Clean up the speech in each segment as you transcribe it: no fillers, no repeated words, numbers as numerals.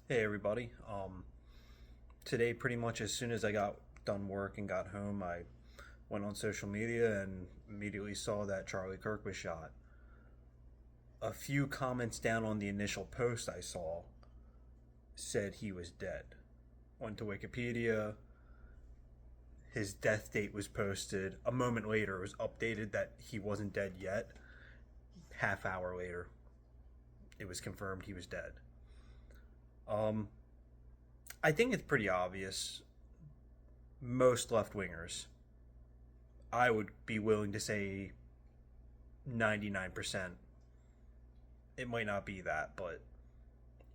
Hey everybody. Today, pretty much as soon as I got done work and got home, I went on social media and immediately saw that Charlie Kirk was shot. A few comments down on the initial post I saw said he was dead. Went to Wikipedia. His death date was posted. A moment later, it was updated that he wasn't dead yet. Half hour later, it was confirmed he was dead. Um, I think it's pretty obvious. Most left wingers, I would be willing to say 99%, it might not be that, but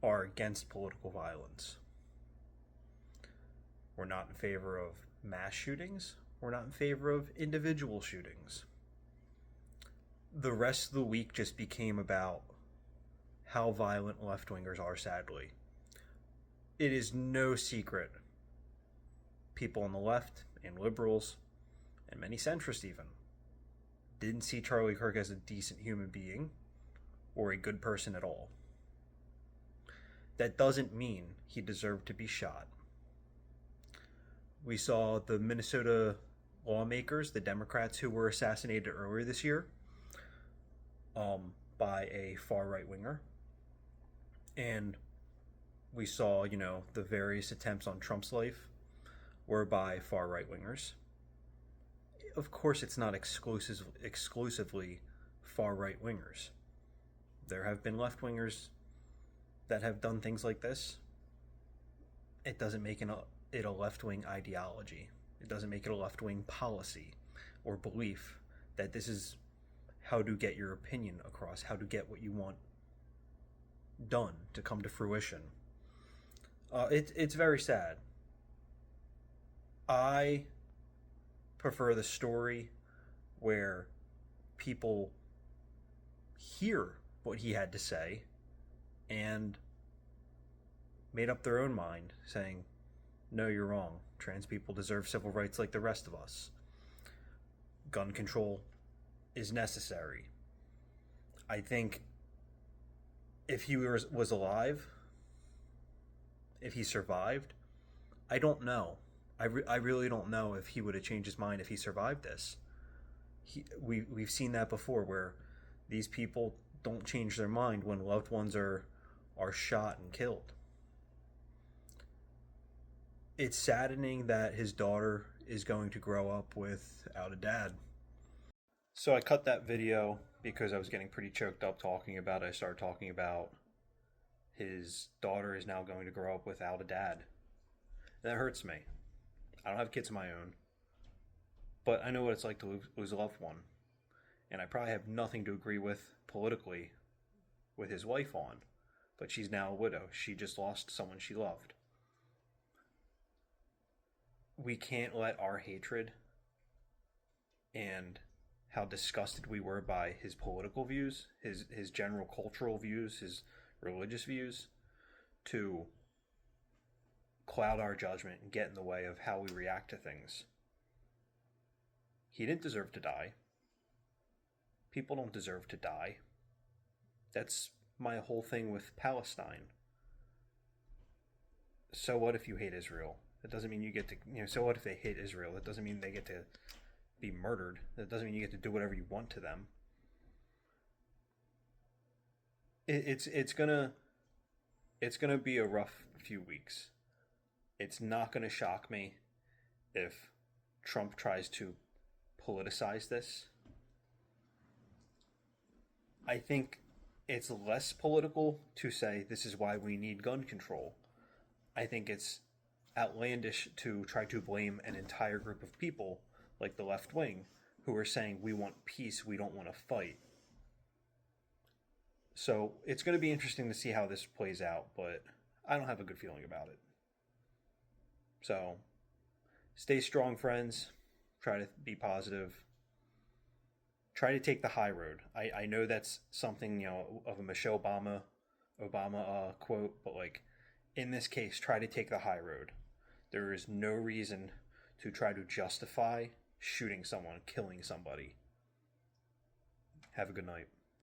are against political violence. We're not in favor of mass shootings. We're not in favor of individual shootings. The rest of the week just became about how violent left wingers are, sadly. It is no secret people on the left and liberals and many centrists even didn't see Charlie Kirk as a decent human being or a good person at all. That doesn't mean he deserved to be shot. We saw the Minnesota lawmakers, the Democrats who were assassinated earlier this year by a far right winger. And we saw, the various attempts on Trump's life were by far right wingers. Of course, it's not exclusively far right wingers. There have been left wingers that have done things like this. It doesn't make it a left wing ideology. It doesn't make it a left wing policy or belief that this is how to get your opinion across, how to get what you want done to come to fruition. It's very sad. I prefer the story where people hear what he had to say and made up their own mind, saying, no, you're wrong. Trans people deserve civil rights like the rest of us. Gun control is necessary. I think if he was alive, if he survived, I don't know. I really don't know if he would have changed his mind if he survived this. We've seen that before where these people don't change their mind when loved ones are shot and killed. It's saddening that his daughter is going to grow up without a dad. So I cut that video because I was getting pretty choked up talking about it. I started talking about his daughter is now going to grow up without a dad. That hurts me. I don't have kids of my own, but I know what it's like to lose a loved one. And I probably have nothing to agree with politically with his wife on, but she's now a widow. She just lost someone she loved. We can't let our hatred and how disgusted we were by his political views, his general cultural views, his religious views, to cloud our judgment and get in the way of how we react to things. He didn't deserve to die. People don't deserve to die. That's my whole thing with Palestine. So what if you hate Israel? That doesn't mean you get to, so what if they hate Israel? That doesn't mean they get to be murdered. That doesn't mean you get to do whatever you want to them. It's gonna be a rough few weeks. It's not gonna shock me if Trump tries to politicize this. I think it's less political to say this is why we need gun control. I think it's outlandish to try to blame an entire group of people, like the left wing, who are saying we want peace, we don't want to fight. So it's going to be interesting to see how this plays out, but I don't have a good feeling about it. So stay strong, friends. Try to be positive. Try to take the high road. I know that's something, of a Michelle Obama quote, but like in this case, try to take the high road. There is no reason to try to justify shooting someone, killing somebody. Have a good night.